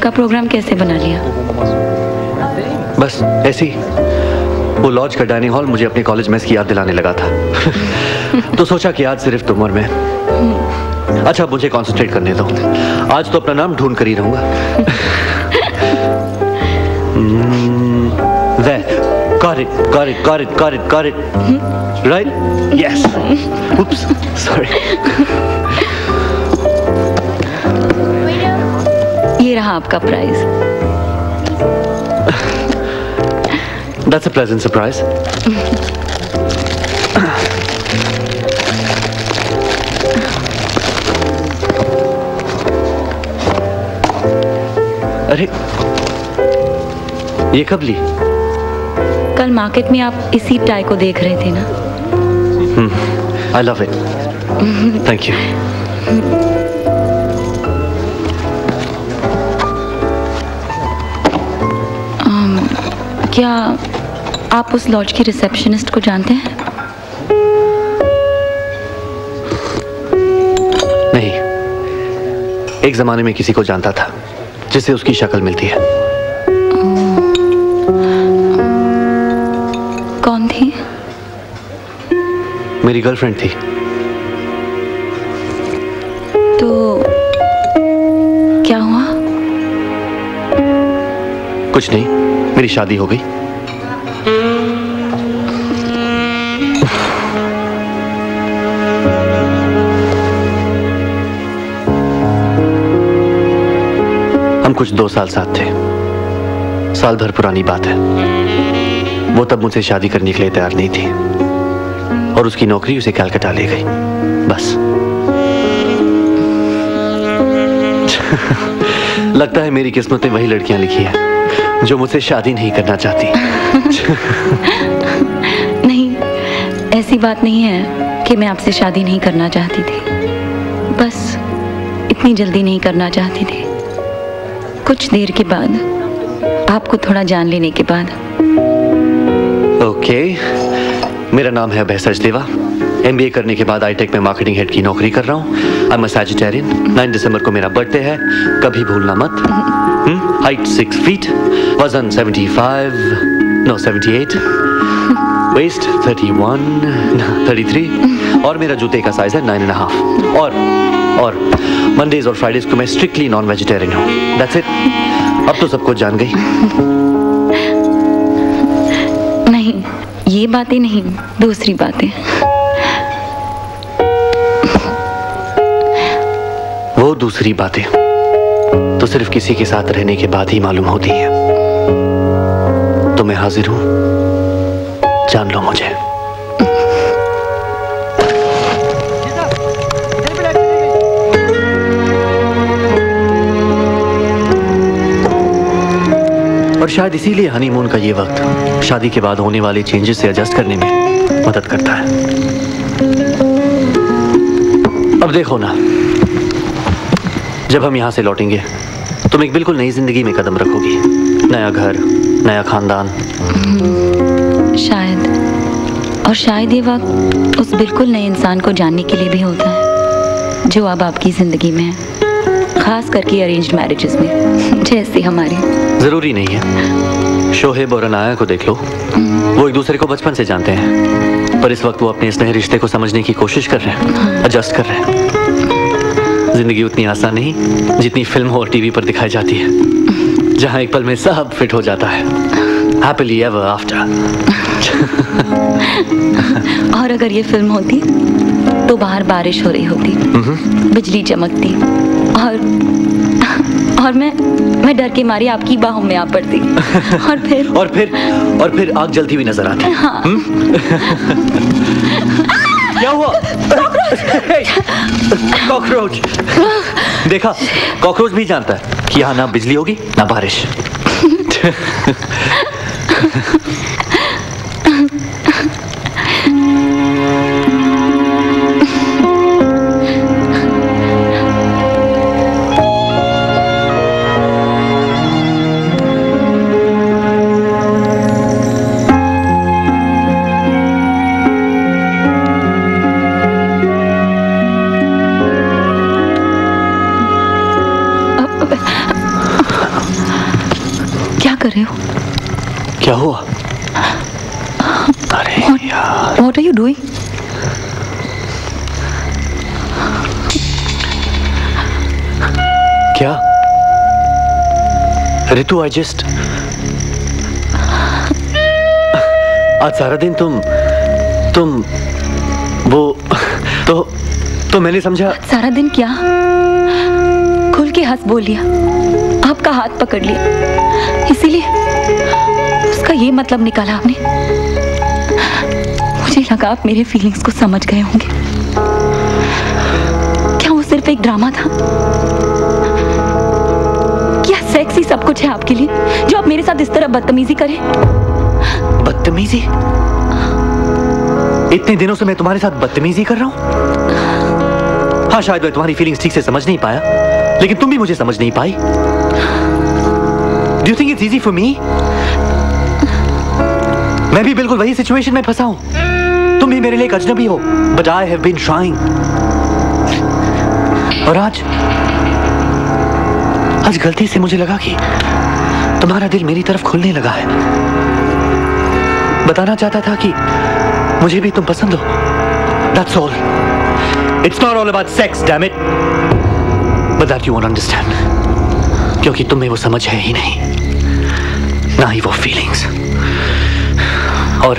का प्रोग्राम कैसे बना लिया? बस ऐसे ही। वो लॉज का डाइनिंग हॉल मुझे अपने कॉलेज मेस की याद दिलाने लगा था। तो सोचा कि आज सिर्फ तुम और मैं। अच्छा, मुझे कंसंट्रेट करने दो। आज तो अपना नाम ढूंढ कर ही रहूंगा। Got it. Right? Yes. Oops. Sorry. ये रहा आपका prize. That's a pleasant surprise. अरे, ये कब ली? कल मार्केट में आप इसी टाई को देख रहे थे ना? I love it. Thank you. क्या आप उस लॉज की रिसेप्शनिस्ट को जानते हैं? नहीं, एक जमाने में किसी को जानता था जिससे उसकी शक्ल मिलती है। कौन थी? मेरी गर्लफ्रेंड थी। तो क्या हुआ? कुछ नहीं, मेरी शादी हो गई। हम कुछ 2 साल साथ थे। साल भर पुरानी बात है। वो तब मुझसे शादी करने के लिए तैयार नहीं थी और उसकी नौकरी उसे कलकत्ता ले गई। बस। लगता है मेरी किस्मत में वही लड़कियां लिखी है जो मुझसे शादी नहीं करना चाहती। नहीं, ऐसी बात नहीं है कि मैं आपसे शादी नहीं करना चाहती थी। बस इतनी जल्दी नहीं करना चाहती थी। कुछ देर के बाद, आपको थोड़ा जान लेने के बाद। ओके, मेरा नाम है अभय सचदेवा। MBA करने के बाद iTech में मार्केटिंग हेड की नौकरी कर रहा हूँ। I'm a Sagittarian। 9 दिसंबर को मेरा बर्थडे है, कभी भूलना मत। हाइट 6 फीट, वजन 78, वेस्ट 33 और मेरा जूते का साइज है 9.5। और मंडेज और फ्राइडेज को मैं स्ट्रिक्टली नॉन वेजिटेरियन हूँ। That's it। अब तो सब कुछ जान गई। नहीं, ये बातें नहीं, दूसरी बातें। वो दूसरी बातें तो सिर्फ किसी के साथ रहने के बाद ही मालूम होती हैं। तो मैं हाजिर हूं, जान लो मुझे। और शायद इसीलिए हनीमून का ये वक्त शादी के बाद होने वाले चेंजेस से एडजस्ट करने में मदद करता है। अब देखो ना, जब हम यहाँ से लौटेंगे तुम एक बिल्कुल नई जिंदगी में कदम रखोगी। नया घर, नया खानदान। शायद, और शायद ये वक्त उस बिल्कुल नए इंसान को जानने के लिए भी होता है जो अब आपकी जिंदगी में है, खास करके अरेंज्ड मैरिजेस में, जैसे हमारी। जरूरी नहीं है। शोहेब और अनाया को देख लो, वो एक दूसरे को बचपन से जानते हैं, पर इस वक्त वो अपने इस नए रिश्ते को समझने की कोशिश कर रहे हैं, एडजस्ट कर रहे हैं। जिंदगी उतनी आसान नहीं जितनी फिल्म और टीवी पर दिखाई जाती है, जहां एक पल में सब फिट हो जाता है। Happily ever after. और अगर ये फिल्म होती तो बाहर बारिश हो रही होती, बिजली चमकती और मैं डर के मारी आपकी बाहों में आ पड़ती और फिर आग जलती हुई नजर आती। हाँ। क्या हुआ? कॉकरोच। देखा, कॉकरोच भी जानता है कि यहाँ ना बिजली होगी ना बारिश। कर रहे हो? क्या हुआ? अरे यार, What are you doing? क्या रितु? आई जस्ट आज सारा दिन तुम वो तो मैंने समझा। सारा दिन क्या? खुल के हंस बोल लिया, आपका हाथ पकड़ लिया, इसीलिए उसका ये मतलब निकाला आपने। मुझे लगा आप मेरे फीलिंग्स को समझ गए होंगे। क्या वो सिर्फ एक ड्रामा था? क्या सेक्स ही सब कुछ है आपके लिए, जो आप मेरे साथ इस तरह बदतमीजी करें? बदतमीजी? इतने दिनों से मैं तुम्हारे साथ बदतमीजी कर रहा हूं? हाँ, शायद मैं तुम्हारी फीलिंग्स ठीक से समझ नहीं पाया, लेकिन तुम भी मुझे समझ नहीं पाई। Do you think it's easy for me? मैं भी बिल्कुल वही सिचुएशन में फंसा हूं। तुम भी मेरे लिए एक अजनबी हो, but I have been trying। और आज गलती से मुझे लगा कि तुम्हारा दिल मेरी तरफ खुलने लगा है। बताना चाहता था कि मुझे भी तुम पसंद हो। That's all। It's not all about sex, damn it। But that you won't understand, क्योंकि तुम्हें वो समझ है ही नहीं, ना ही वो फीलिंग्स। और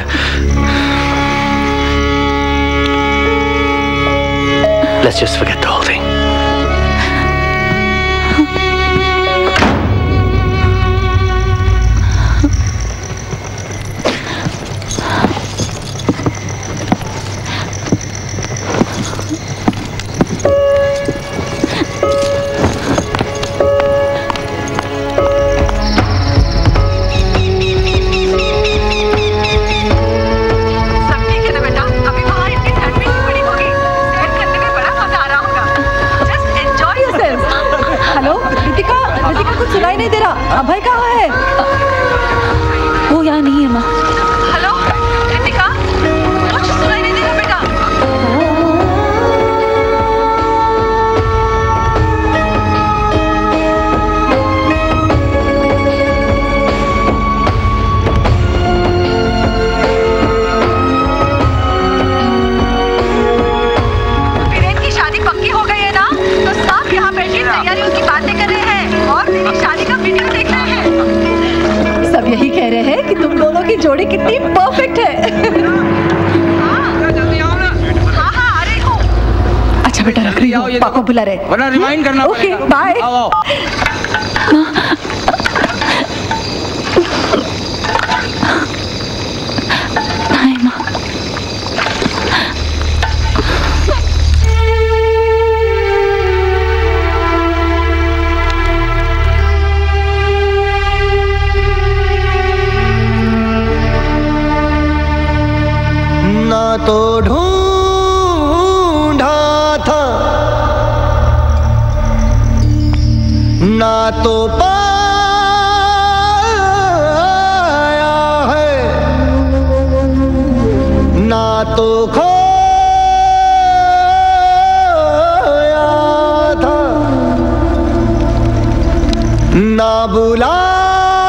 let's just forget the whole thing। सुनाई नहीं दे रहा। अभय कहाँ है? वो यहाँ नहीं है माँ। हेलो रितिका, कुछ सुनाई नहीं दे रहा बेटा। वीरेन की शादी पक्की हो गई है ना, तो सब यहाँ बैठे तैयारियों की बातें कर रहे हैं और मेरी शादी का वीडियो देख रहे हैं। सब यही कह रहे हैं कि तुम दोनों की जोड़ी कितनी परफेक्ट है। हाँ, आ रही हूँ। अच्छा बेटा, रख रही हूँ, पापा बुला रहे। वरना रिमाइंड करना। Okay, bye. हाय माँ। तो ढूंढा था ना तो पाया है, ना तो खोया था, ना बुलाया